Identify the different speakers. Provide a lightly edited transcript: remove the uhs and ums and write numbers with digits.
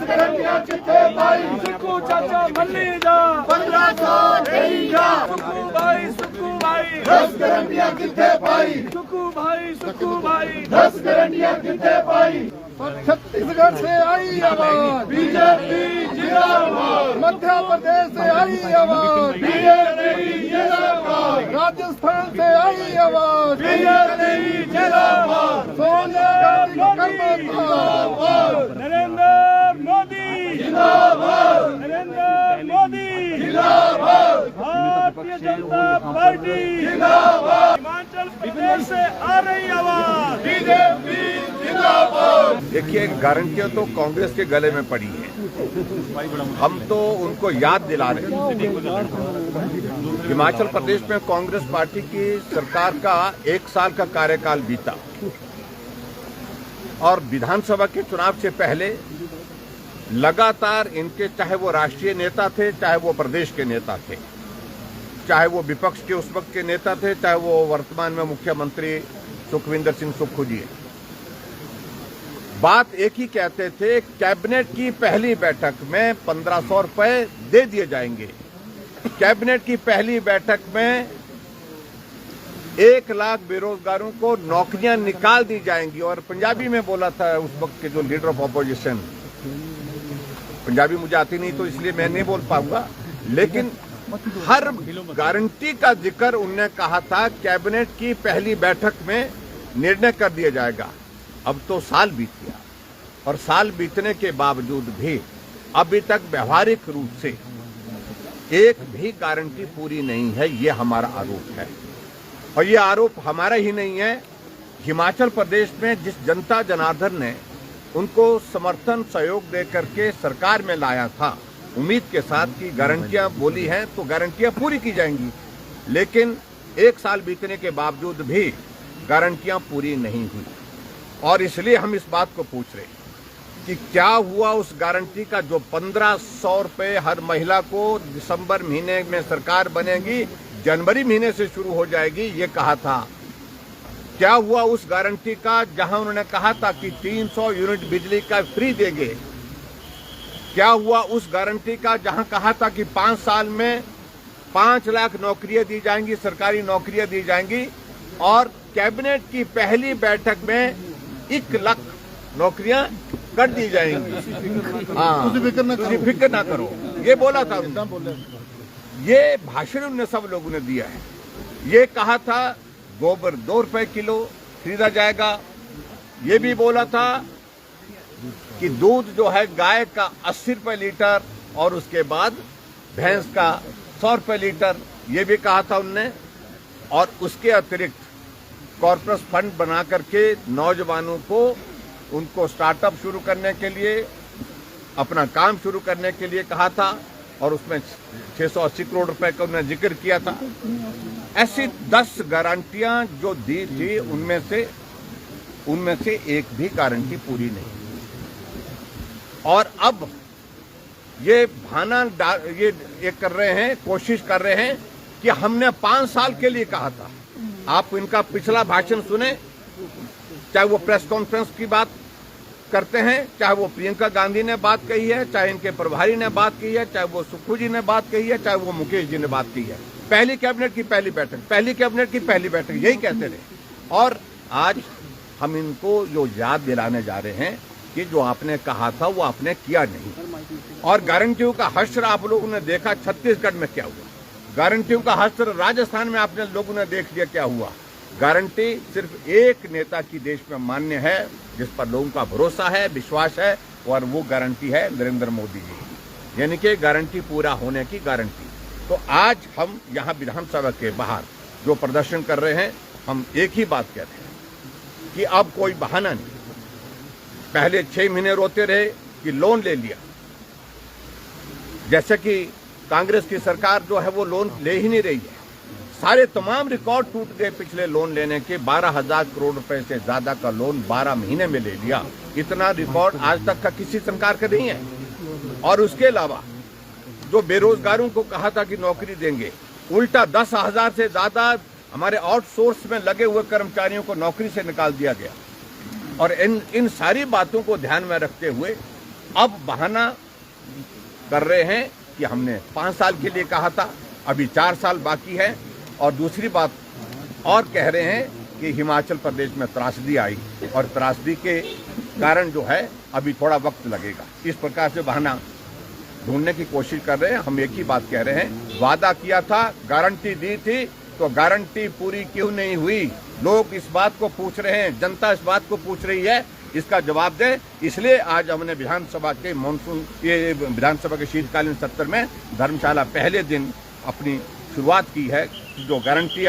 Speaker 1: गारंटियां किथे पाई
Speaker 2: सुक्कू चाचा मल्ली जा
Speaker 1: 1500 देई जा
Speaker 2: सुक्कू भाई
Speaker 1: 10 गारंटियां किथे पाई
Speaker 2: सुक्कू भाई
Speaker 1: 10 गारंटियां किथे पाई
Speaker 3: छत्तीसगढ़ से आई आवाज
Speaker 1: बीजेपी जिंदाबाद
Speaker 3: मध्य प्रदेश से आई आवाज
Speaker 1: बीजेपी जिंदाबाद
Speaker 3: राजस्थान से आई आवाज
Speaker 1: बीजेपी जिंदाबाद
Speaker 3: सोनिया गांधी को कर दो
Speaker 2: नरेंद्र मोदी
Speaker 1: जिंदाबाद
Speaker 2: नरेंद्र मोदी
Speaker 1: जिंदाबाद
Speaker 2: भारतीय जनता पार्टी
Speaker 1: जिंदाबाद
Speaker 2: हिमाचल प्रदेश से आ रही आवाज
Speaker 1: बीजेपी जिंदाबाद।
Speaker 4: देखिए, गारंटियां तो कांग्रेस के गले में पड़ी है। हम तो उनको याद दिला रहे हैं। हिमाचल प्रदेश में कांग्रेस पार्टी की सरकार का 1 साल का कार्यकाल बीता और विधानसभा के चुनाव से पहले लगातार इनके, चाहे वो राष्ट्रीय नेता थे, चाहे वो प्रदेश के नेता थे, चाहे वो विपक्ष के उस वक्त के नेता थे, चाहे वो वर्तमान में मुख्यमंत्री सुखविंदर सिंह सुक्खू जी हैं, बात एक ही कहते थे, कैबिनेट की पहली बैठक में 1500 रुपए दे दिए जाएंगे। कैबिनेट की पहली बैठक में 1 लाख बेरोजगारों को नौकरियां निकाल दी जाएंगी। और पंजाबी में बोला था उस वक्त के जो लीडर ऑफ ऑपोजिशन, पंजाबी मुझे आती नहीं तो इसलिए मैं नहीं बोल पाऊंगा, लेकिन हर गारंटी का जिक्र उन्होंने कहा था कैबिनेट की पहली बैठक में निर्णय कर दिया जाएगा। अब तो साल बीत गया और साल बीतने के बावजूद भी अभी तक व्यवहारिक रूप से एक भी गारंटी पूरी नहीं है। ये हमारा आरोप है और ये आरोप हमारा ही नहीं है। हिमाचल प्रदेश में जिस जनता जनार्दन ने उनको समर्थन सहयोग दे करके सरकार में लाया था, उम्मीद के साथ कि गारंटियां बोली हैं तो गारंटियां पूरी की जाएंगी, लेकिन 1 साल बीतने के बावजूद भी गारंटियां पूरी नहीं हुई। और इसलिए हम इस बात को पूछ रहे हैं कि क्या हुआ उस गारंटी का जो 1500 रुपए हर महिला को दिसंबर महीने में सरकार बनेगी, जनवरी महीने से शुरू हो जाएगी, ये कहा था। क्या हुआ उस गारंटी का जहां उन्होंने कहा था कि 300 यूनिट बिजली का फ्री देंगे? क्या हुआ उस गारंटी का जहां कहा था कि 5 साल में 5 लाख नौकरियां दी जाएंगी, सरकारी नौकरियां दी जाएंगी? और कैबिनेट की पहली बैठक में 1 लाख नौकरियां कर दी जाएंगी। हाँ, फिक्र ना करो, ये बोला था उन्होंने। ये भाषण उन्होंने सब लोगों ने दिया है। ये कहा था गोबर 2 रुपए किलो खरीदा जाएगा। ये भी बोला था कि दूध जो है गाय का 80 रुपए लीटर और उसके बाद भैंस का 100 रुपए लीटर, ये भी कहा था उनने। और उसके अतिरिक्त कॉर्पोरेट फंड बना करके नौजवानों को, उनको स्टार्टअप शुरू करने के लिए, अपना काम शुरू करने के लिए कहा था और उसमें 680 करोड़ रुपए का उन्होंने जिक्र किया था। ऐसी 10 गारंटियां जो दी थी, उनमें से एक भी गारंटी पूरी नहीं। और अब ये ये कर रहे हैं, कोशिश कर रहे हैं कि हमने 5 साल के लिए कहा था। आप इनका पिछला भाषण सुने, चाहे वो प्रेस कॉन्फ्रेंस की बात करते हैं, चाहे वो प्रियंका गांधी ने बात कही है, चाहे इनके प्रभारी ने बात की है, चाहे वो सुक्खू जी ने बात कही है, चाहे वो मुकेश जी ने बात की है। पहली कैबिनेट की पहली बैठक, पहली कैबिनेट की पहली बैठक, यही कहते रहे। और आज हम इनको जो याद दिलाने जा रहे हैं कि जो आपने कहा था वो आपने किया नहीं। और गारंटियों का हश्र आप लोगों ने देखा छत्तीसगढ़ में क्या हुआ, गारंटियों का हश्र राजस्थान में आपने लोगों ने देख लिया क्या हुआ। गारंटी सिर्फ एक नेता की देश में मान्य है, जिस पर लोगों का भरोसा है, विश्वास है, और वो गारंटी है नरेंद्र मोदी जी, यानी कि गारंटी पूरा होने की गारंटी। तो आज हम यहाँ विधानसभा के बाहर जो प्रदर्शन कर रहे हैं, हम एक ही बात कह रहे हैं कि अब कोई बहाना नहीं। पहले 6 महीने रोते रहे कि लोन ले लिया, जैसे कि कांग्रेस की सरकार जो है वो लोन ले ही नहीं रही है। सारे तमाम रिकॉर्ड टूट गए पिछले लोन लेने के। 12,000 करोड़ रुपए से ज्यादा का लोन 12 महीने में ले लिया। इतना रिकॉर्ड आज तक का किसी सरकार का नहीं है। और उसके अलावा जो बेरोजगारों को कहा था कि नौकरी देंगे, उल्टा 10,000 से ज्यादा हमारे आउटसोर्स में लगे हुए कर्मचारियों को नौकरी से निकाल दिया गया। और इन सारी बातों को ध्यान में रखते हुए अब बहाना कर रहे हैं कि हमने 5 साल के लिए कहा था, अभी 4 साल बाकी है। और दूसरी बात और कह रहे हैं कि हिमाचल प्रदेश में त्रासदी आई और त्रासदी के कारण जो है अभी थोड़ा वक्त लगेगा। इस प्रकार से बहाना ढूंढने की कोशिश कर रहे हैं। हम एक ही बात कह रहे हैं, वादा किया था, गारंटी दी थी, तो गारंटी पूरी क्यों नहीं हुई? लोग इस बात को पूछ रहे हैं, जनता इस बात को पूछ रही है, इसका जवाब दे। इसलिए आज हमने विधानसभा के विधानसभा के शीतकालीन सत्र में धर्मशाला पहले दिन अपनी शुरुआत की है। जो गारंटी